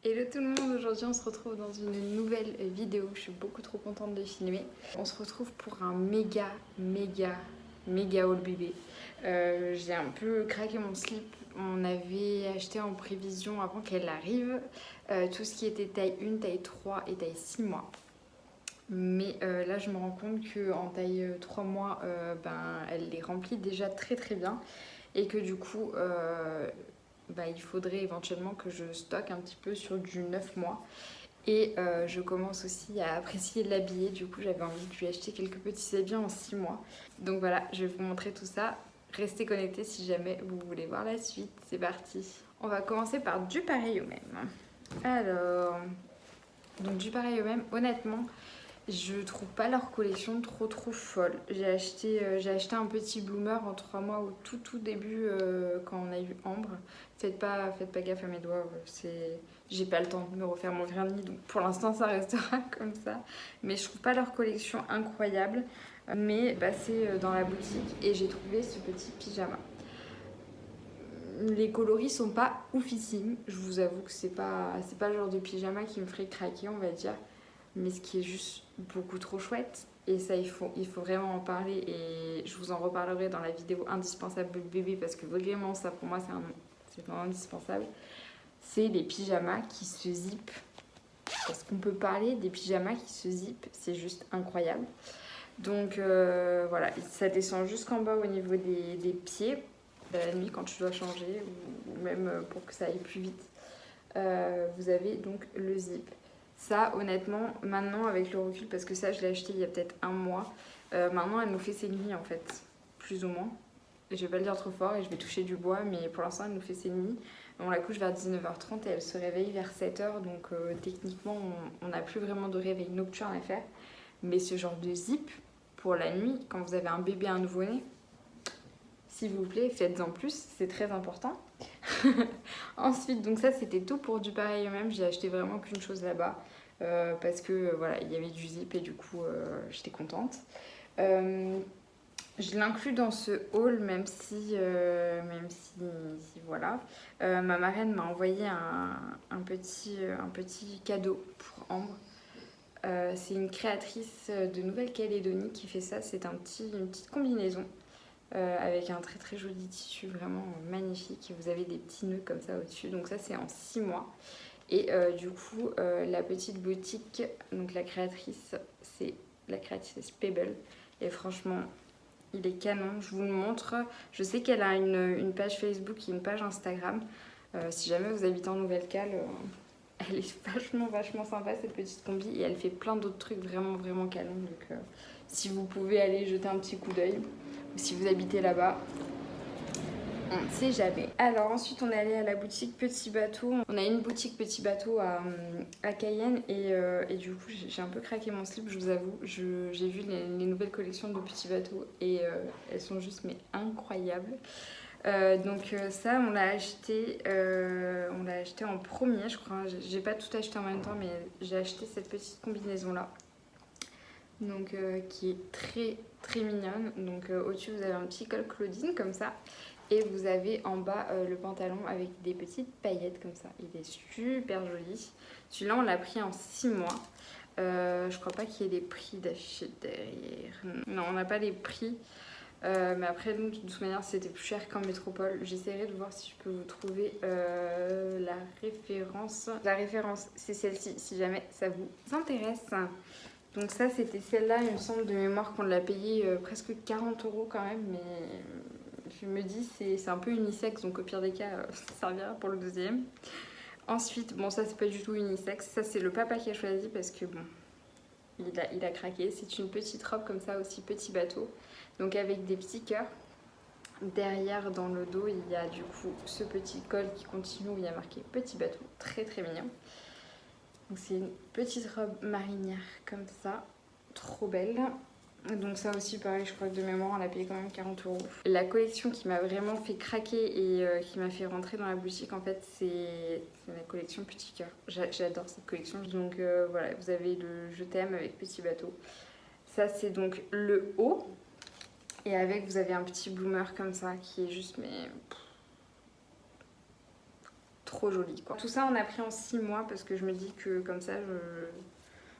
Hello tout le monde, aujourd'hui on se retrouve dans une nouvelle vidéo, je suis beaucoup trop contente de filmer. On se retrouve pour un méga haul bébé. J'ai un peu craqué mon slip, on avait acheté en prévision avant qu'elle arrive tout ce qui était taille 1, taille 3 et taille 6 mois. Mais là je me rends compte qu'en taille 3 mois, elle les remplit déjà très bien et que du coup il faudrait éventuellement que je stocke un petit peu sur du 9 mois. Et je commence aussi à apprécier l'habiller, du coup j'avais envie de lui acheter quelques petits habits en 6 mois. Donc voilà, je vais vous montrer tout ça. Restez connectés si jamais vous voulez voir la suite, c'est parti. On va commencer par du pareil au même. Alors, donc du pareil au même, honnêtement, je trouve pas leur collection trop folle. J'ai acheté un petit bloomer en 3 mois au tout début quand on a eu Ambre. Faites pas gaffe à mes doigts, j'ai pas le temps de me refaire mon vernis, donc pour l'instant ça restera comme ça. Mais je trouve pas leur collection incroyable. Mais c'est dans la boutique et j'ai trouvé ce petit pyjama. Les coloris sont pas oufissimes, je vous avoue que c'est pas le genre de pyjama qui me ferait craquer, on va dire. Mais ce qui est juste beaucoup trop chouette, et ça il faut vraiment en parler, et je vous en reparlerai dans la vidéo indispensable bébé, parce que vraiment ça pour moi c'est un indispensable, c'est les pyjamas qui se zippent. Parce qu'on peut parler des pyjamas qui se zippent, c'est juste incroyable. Donc voilà, ça descend jusqu'en bas au niveau des pieds, la nuit quand tu dois changer, ou même pour que ça aille plus vite. Vous avez donc le zip. Ça, honnêtement, maintenant avec le recul, parce que ça je l'ai acheté il y a peut-être un mois, maintenant elle nous fait ses nuits en fait, plus ou moins. Je vais pas le dire trop fort et je vais toucher du bois, mais pour l'instant elle nous fait ses nuits. On la couche vers 19h30 et elle se réveille vers 7h, donc techniquement on n'a plus vraiment de réveil nocturne à faire. Mais ce genre de zip, pour la nuit, quand vous avez un bébé, un nouveau-né, s'il vous plaît, faites-en plus, c'est très important. Ensuite, donc ça c'était tout pour du pareil au même, j'ai acheté vraiment qu'une chose là-bas. Parce que voilà, il y avait du zip et du coup j'étais contente. Je l'inclus dans ce haul, même si voilà. Ma marraine m'a envoyé un petit cadeau pour Ambre. C'est une créatrice de Nouvelle-Calédonie qui fait ça. C'est une petite combinaison avec un très joli tissu vraiment magnifique. Et vous avez des petits nœuds comme ça au-dessus. Donc ça c'est en 6 mois. Et du coup la petite boutique, donc la créatrice c'est Pebble. Et franchement il est canon, je vous le montre. Je sais qu'elle a une page Facebook et une page Instagram. Si jamais vous habitez en Nouvelle-Cale, elle est vachement sympa cette petite combi. Et elle fait plein d'autres trucs vraiment canons. Donc si vous pouvez aller jeter un petit coup d'œil, ou si vous habitez là-bas, on ne sait jamais. Alors ensuite on est allé à la boutique Petit Bateau. On a une boutique Petit Bateau à Cayenne et du coup j'ai un peu craqué mon slip, je vous avoue. J'ai vu les nouvelles collections de Petit Bateau et elles sont juste incroyables. Donc ça on l'a acheté en premier je crois. J'ai pas tout acheté en même temps mais j'ai acheté cette petite combinaison là. Donc qui est très mignonne. Donc au-dessus vous avez un petit col Claudine comme ça. Et vous avez en bas le pantalon avec des petites paillettes comme ça. Il est super joli. Celui-là, on l'a pris en 6 mois. Je crois pas qu'il y ait des prix d'achat derrière. Non, on n'a pas les prix. Mais après, de toute manière, c'était plus cher qu'en métropole. J'essaierai de voir si je peux vous trouver la référence. La référence, c'est celle-ci, si jamais ça vous intéresse. Donc ça, c'était celle-là, il me semble de mémoire qu'on l'a payé presque 40 € quand même. Mais je me dis c'est un peu unisexe, donc au pire des cas ça servira pour le deuxième. Ensuite, bon ça c'est pas du tout unisexe, ça c'est le papa qui a choisi parce que bon il a craqué. C'est une petite robe comme ça aussi, Petit Bateau, donc avec des petits cœurs. Derrière dans le dos il y a du coup ce petit col qui continue où il y a marqué Petit Bateau, très mignon. Donc c'est une petite robe marinière comme ça, trop belle. Donc ça aussi pareil, je crois que de mémoire on l'a payé quand même 40 €. La collection qui m'a vraiment fait craquer et qui m'a fait rentrer dans la boutique en fait c'est la collection Petit Cœur. J'adore cette collection. Donc voilà, vous avez le Je t'aime avec Petit Bateau. Ça c'est donc le haut. Et avec vous avez un petit bloomer comme ça qui est juste mais trop joli quoi. Tout ça on a pris en 6 mois parce que je me dis que comme ça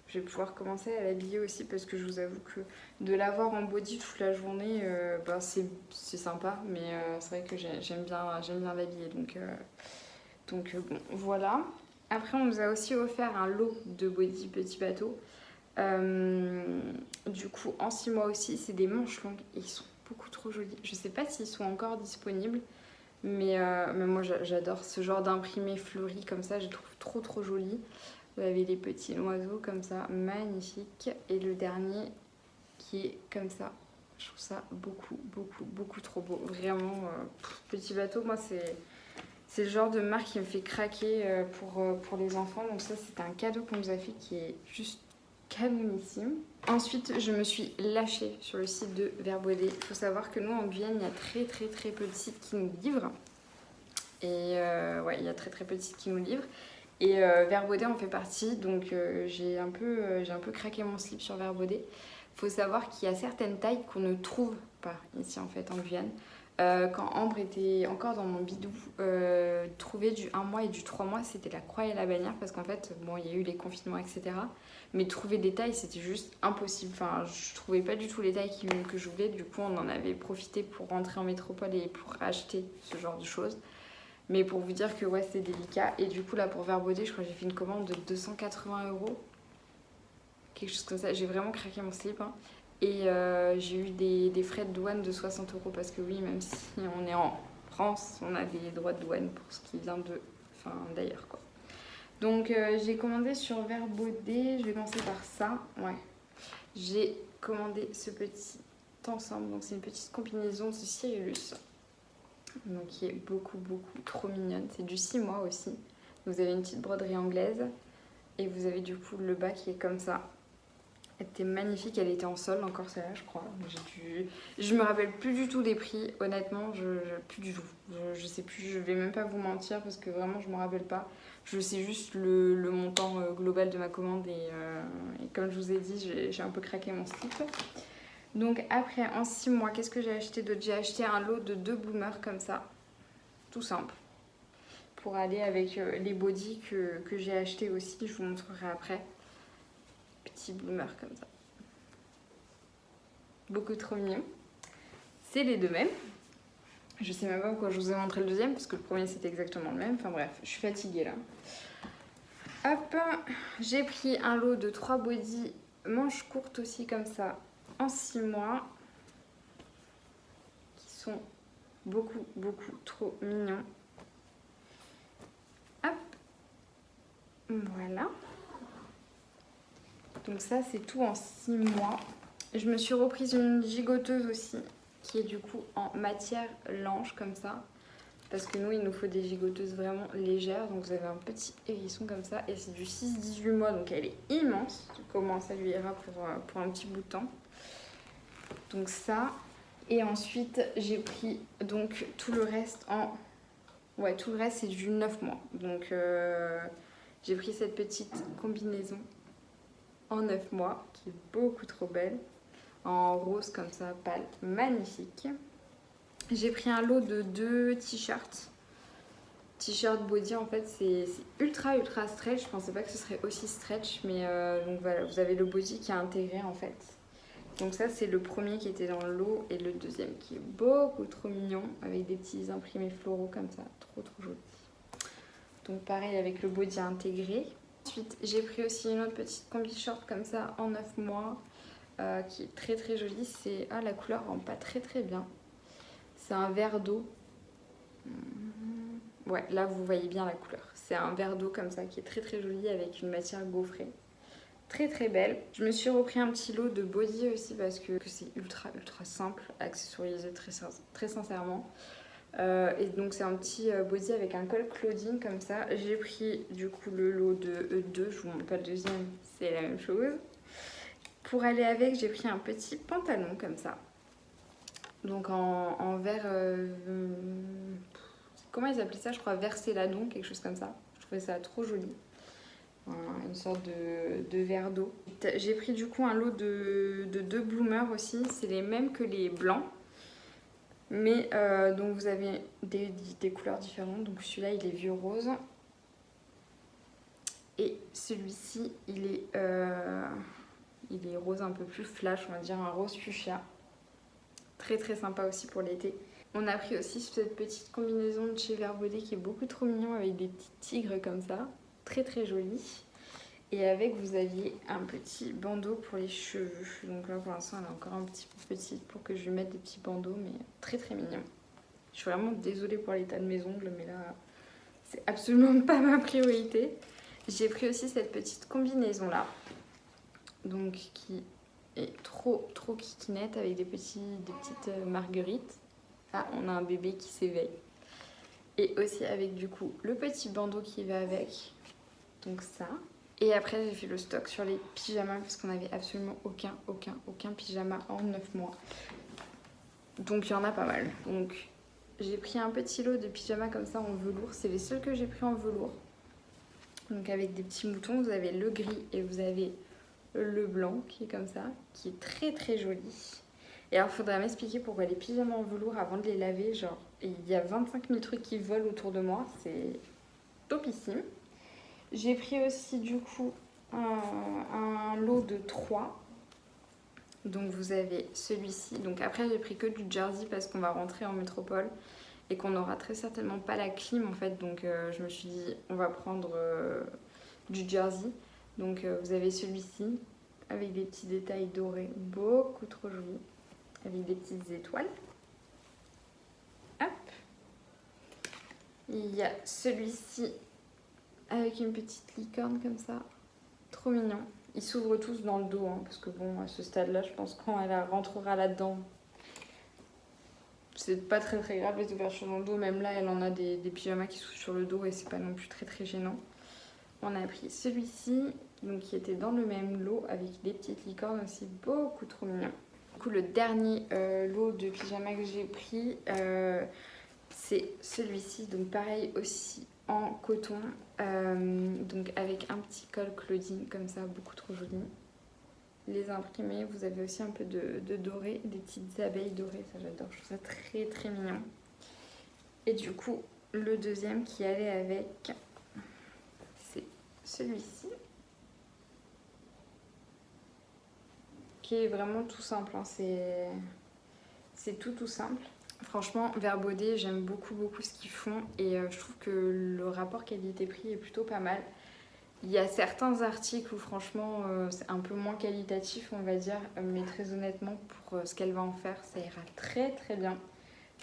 je vais pouvoir commencer à l'habiller aussi parce que je vous avoue que de l'avoir en body toute la journée, c'est sympa, mais c'est vrai que j'aime bien l'habiller. Donc bon, voilà. Après, on nous a aussi offert un lot de body Petit Bateau. Du coup, en 6 mois aussi, c'est des manches longues et ils sont beaucoup trop jolis. Je sais pas s'ils sont encore disponibles, mais moi j'adore ce genre d'imprimé fleuri comme ça, je trouve trop joli. Vous avez les petits oiseaux comme ça, magnifique. Et le dernier qui est comme ça. Je trouve ça beaucoup trop beau. Vraiment, Petit Bateau, moi c'est le genre de marque qui me fait craquer pour les enfants. Donc ça, c'est un cadeau qu'on nous a fait qui est juste canonissime. Ensuite, je me suis lâchée sur le site de Verbaudet. Il faut savoir que nous, en Guyane, il y a très peu de sites qui nous livrent. Et ouais, il y a très peu de sites qui nous livrent. Et Verbaudet en fait partie, donc j'ai un peu craqué mon slip sur Verbaudet. Il faut savoir qu'il y a certaines tailles qu'on ne trouve pas ici en fait en Guyane. Quand Ambre était encore dans mon bidou, trouver du 1 mois et du 3 mois, c'était la croix et la bannière parce qu'en fait, bon, il y a eu les confinements, etc. Mais trouver des tailles, c'était juste impossible. Enfin, je trouvais pas du tout les tailles que je voulais. Du coup, on en avait profité pour rentrer en métropole et pour acheter ce genre de choses. Mais pour vous dire que ouais, c'est délicat. Et du coup, là, pour Verbaudet, je crois que j'ai fait une commande de 280 €. Quelque chose comme ça. J'ai vraiment craqué mon slip. Hein. Et j'ai eu des frais de douane de 60 € parce que oui, même si on est en France, on a des droits de douane pour ce qui vient d'ailleurs, quoi. Donc, j'ai commandé sur Verbaudet. Je vais commencer par ça. Ouais. J'ai commandé ce petit ensemble. Donc, c'est une petite combinaison de Cyrillus. Donc qui est beaucoup trop mignonne. C'est du 6 mois aussi. Vous avez une petite broderie anglaise et vous avez du coup le bas qui est comme ça. Elle était magnifique, elle était en solde encore celle-là je crois. Je me rappelle plus du tout des prix, honnêtement, plus du tout. Je sais plus, je vais même pas vous mentir parce que vraiment je me rappelle pas. Je sais juste le montant global de ma commande et comme je vous ai dit, j'ai un peu craqué mon slip. Donc après, en 6 mois, qu'est-ce que j'ai acheté d'autre? J'ai acheté un lot de 2 bloomers comme ça, tout simple, pour aller avec les bodys que j'ai achetés aussi, je vous montrerai après. Petit bloomer comme ça. Beaucoup trop mignon. C'est les deux mêmes. Je sais même pas pourquoi je vous ai montré le deuxième, parce que le premier c'était exactement le même. Enfin bref, je suis fatiguée là. Hop, j'ai pris un lot de 3 bodys manches courtes aussi comme ça, en 6 mois. Qui sont beaucoup trop mignons. Hop, voilà. Donc ça c'est tout en 6 mois. Je me suis reprise une gigoteuse aussi, qui est du coup en matière lange comme ça. Parce que nous il nous faut des gigoteuses vraiment légères. Donc vous avez un petit hérisson comme ça. Et c'est du 6-18 mois, donc elle est immense. Comment ça lui ira pour un petit bout de temps. Donc ça. Et ensuite j'ai pris donc tout le reste en... Ouais, tout le reste c'est du 9 mois. Donc j'ai pris cette petite combinaison en 9 mois qui est beaucoup trop belle. En rose comme ça, pâle, magnifique. J'ai pris un lot de 2 t-shirts. T-shirt body en fait c'est ultra stretch. Je pensais pas que ce serait aussi stretch, mais donc voilà, vous avez le body qui est intégré en fait. Donc ça c'est le premier qui était dans le lot et le deuxième qui est beaucoup trop mignon avec des petits imprimés floraux comme ça, trop joli. Donc pareil avec le body intégré. Ensuite j'ai pris aussi une autre petite combi short comme ça en 9 mois qui est très jolie. C'est la couleur rend pas très bien. C'est un vert d'eau. Ouais, là vous voyez bien la couleur. C'est un vert d'eau comme ça qui est très joli avec une matière gaufrée. Très belle. Je me suis repris un petit lot de body aussi parce que c'est ultra simple, accessorisé très sincèrement. Et donc c'est un petit body avec un col Claudine comme ça. J'ai pris du coup le lot de E2, je vous montre pas le deuxième, c'est la même chose. Pour aller avec, j'ai pris un petit pantalon comme ça. Donc en vert... comment ils appelaient ça? Je crois vert céladon, quelque chose comme ça. Je trouvais ça trop joli. Une sorte de verre d'eau. J'ai pris du coup un lot de 2 bloomers aussi. C'est les mêmes que les blancs. Mais donc vous avez des couleurs différentes. Donc celui-là il est vieux rose. Et celui-ci il est rose un peu plus flash, on va dire un rose fuchsia. Très très sympa aussi pour l'été. On a pris aussi cette petite combinaison de chez Vert Baudet qui est beaucoup trop mignon avec des petits tigres comme ça. Très très joli. Et avec, vous aviez un petit bandeau pour les cheveux. Donc là, pour l'instant, elle est encore un petit peu petite pour que je lui mette des petits bandeaux, mais très très mignon. Je suis vraiment désolée pour l'état de mes ongles, mais là, c'est absolument pas ma priorité. J'ai pris aussi cette petite combinaison là, donc qui est trop trop kikinette avec des petites marguerites. Ah, on a un bébé qui s'éveille. Et aussi avec du coup le petit bandeau qui va avec. Donc ça. Et après j'ai fait le stock sur les pyjamas parce qu'on avait absolument aucun pyjama en 9 mois. Donc il y en a pas mal. Donc j'ai pris un petit lot de pyjamas comme ça en velours. C'est les seuls que j'ai pris en velours. Donc avec des petits moutons, vous avez le gris et vous avez le blanc qui est comme ça, qui est très très joli. Et alors il faudrait m'expliquer pourquoi les pyjamas en velours avant de les laver, genre il y a 25 000 trucs qui volent autour de moi, c'est topissime. J'ai pris aussi du coup un lot de 3. Donc vous avez celui-ci. Donc après j'ai pris que du jersey parce qu'on va rentrer en métropole et qu'on n'aura très certainement pas la clim en fait. Donc je me suis dit on va prendre du jersey. Donc vous avez celui-ci avec des petits détails dorés, beaucoup trop jolis, avec des petites étoiles. Hop. Il y a celui-ci avec une petite licorne comme ça, trop mignon. Ils s'ouvrent tous dans le dos, hein, parce que bon, à ce stade-là, je pense quand elle rentrera là-dedans, c'est pas très très grave les ouvertures dans le dos. Même là, elle en a des pyjamas qui s'ouvrent sur le dos et c'est pas non plus très très gênant. On a pris celui-ci, donc qui était dans le même lot avec des petites licornes aussi, beaucoup trop mignon. Du coup, le dernier lot de pyjamas que j'ai pris, c'est celui-ci, donc pareil aussi en coton, donc avec un petit col Claudine comme ça, beaucoup trop joli. Les imprimés, vous avez aussi un peu de doré, des petites abeilles dorées, ça j'adore, je trouve ça très très mignon. Et du coup, le deuxième qui allait avec, c'est celui-ci, qui est vraiment tout simple, hein. C'est tout simple. Franchement, Vert Baudet, j'aime beaucoup ce qu'ils font et je trouve que le rapport qualité-prix est plutôt pas mal. Il y a certains articles où franchement c'est un peu moins qualitatif on va dire, mais très honnêtement pour ce qu'elle va en faire ça ira très très bien.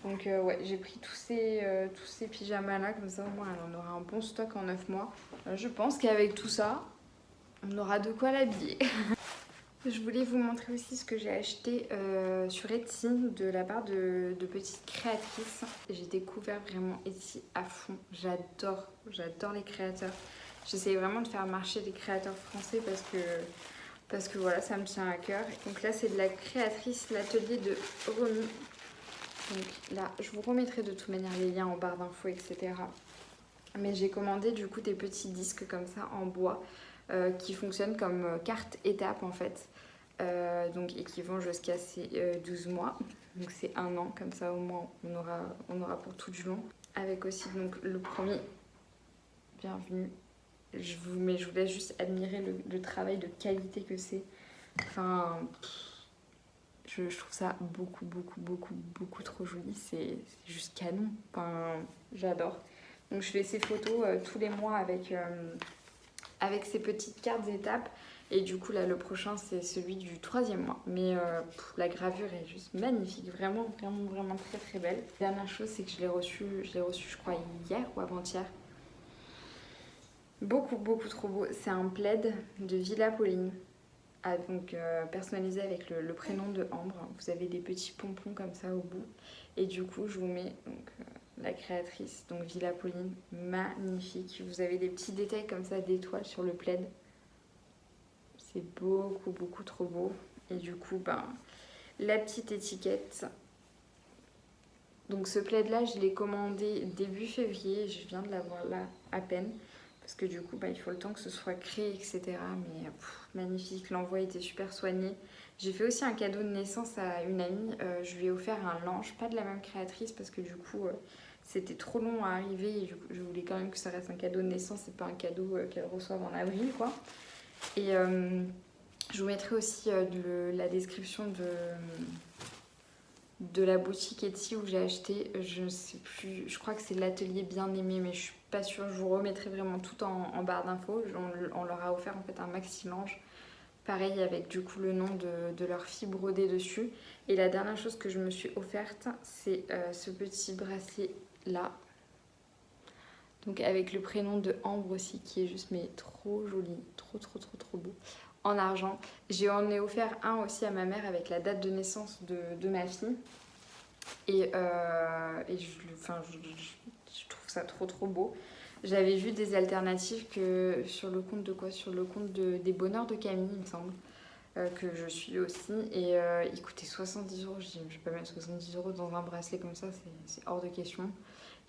Donc ouais, j'ai pris tous ces pyjamas là, comme ça au moins elle en aura un bon stock en 9 mois. Je pense qu'avec tout ça, on aura de quoi l'habiller. Je voulais vous montrer aussi ce que j'ai acheté sur Etsy de la part de petites créatrices. J'ai découvert vraiment Etsy à fond. J'adore les créateurs. J'essaye vraiment de faire marcher des créateurs français parce que voilà, ça me tient à cœur. Donc là, c'est de la créatrice, l'atelier de Romy. Donc là, je vous remettrai de toute manière les liens en barre d'infos, etc. Mais j'ai commandé du coup des petits disques comme ça en bois qui fonctionnent comme carte étape en fait. Donc, et qui vont jusqu'à ces 12 mois. Donc c'est 1 an, comme ça au moins on aura pour tout du long. Avec aussi donc le premier, bienvenue. Je vous laisse juste admirer le travail de qualité que c'est. Enfin, je trouve ça beaucoup trop joli. C'est juste canon. Enfin, j'adore. Donc je fais ces photos tous les mois avec ces petites cartes étapes. Et du coup là le prochain c'est celui du 3e mois. Mais la gravure est juste magnifique. Vraiment très très belle. La dernière chose c'est que je l'ai reçu je crois hier ou avant-hier. Beaucoup trop beau. C'est un plaid de Villa Pauline. Ah, donc personnalisé avec le prénom de Ambre. Vous avez des petits pompons comme ça au bout. Et du coup je vous mets donc, la créatrice, donc Villa Pauline, magnifique. Vous avez des petits détails comme ça d'étoiles sur le plaid. C'est beaucoup trop beau. Et du coup, ben, la petite étiquette. Donc ce plaid là, je l'ai commandé début février. Je viens de l'avoir là à peine. parce que du coup il faut le temps que ce soit créé, etc. Mais magnifique, l'envoi était super soigné. J'ai fait aussi un cadeau de naissance à une amie, je lui ai offert un linge, pas de la même créatrice parce que du coup c'était trop long à arriver et je voulais quand même que ça reste un cadeau de naissance et pas un cadeau qu'elle reçoive en avril quoi. Et je vous mettrai aussi la description de la boutique Etsy où j'ai acheté, je ne sais plus, je crois que c'est l'atelier Bien Aimé, mais je suis pas sûre, je vous remettrai vraiment tout en barre d'infos. On leur a offert en fait un maxi linge, pareil avec du coup le nom de leur fille brodé dessus. Et la dernière chose que je me suis offerte, c'est ce petit bracelet là, donc avec le prénom de Ambre aussi, qui est juste mais trop joli, trop beau, en argent. J'en ai offert un aussi à ma mère avec la date de naissance de ma fille. Et je trouve ça trop beau. J'avais vu des alternatives que sur le compte de quoi? Sur le compte des Bonheurs de Camille, il me semble, que je suis aussi. Et il coûtait 70 euros. Je dis, je vais pas mettre 70 euros dans un bracelet comme ça, c'est hors de question.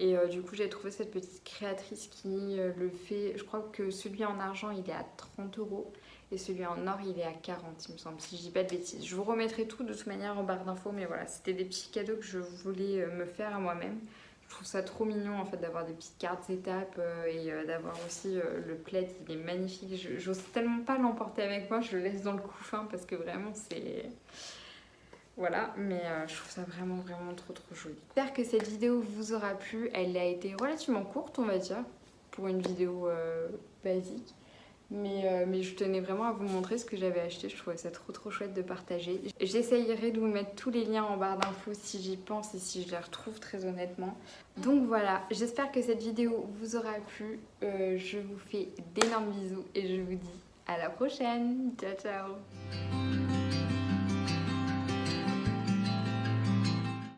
Et du coup, j'ai trouvé cette petite créatrice qui le fait. Je crois que celui en argent, il est à 30 euros. Et celui en or, il est à 40, il me semble, si je dis pas de bêtises. Je vous remettrai tout de toute manière en barre d'infos, mais voilà, c'était des petits cadeaux que je voulais me faire à moi-même. Je trouve ça trop mignon en fait d'avoir des petites cartes étapes et d'avoir aussi le plaid, il est magnifique. J'ose tellement pas l'emporter avec moi, je le laisse dans le couffin parce que vraiment c'est... Voilà, mais je trouve ça vraiment trop joli. J'espère que cette vidéo vous aura plu. Elle a été relativement courte, on va dire, pour une vidéo basique. Mais je tenais vraiment à vous montrer ce que j'avais acheté. Je trouvais ça trop chouette de partager. J'essayerai de vous mettre tous les liens en barre d'infos si j'y pense et si je les retrouve très honnêtement. Donc voilà, j'espère que cette vidéo vous aura plu. Je vous fais d'énormes bisous et je vous dis à la prochaine. Ciao ciao.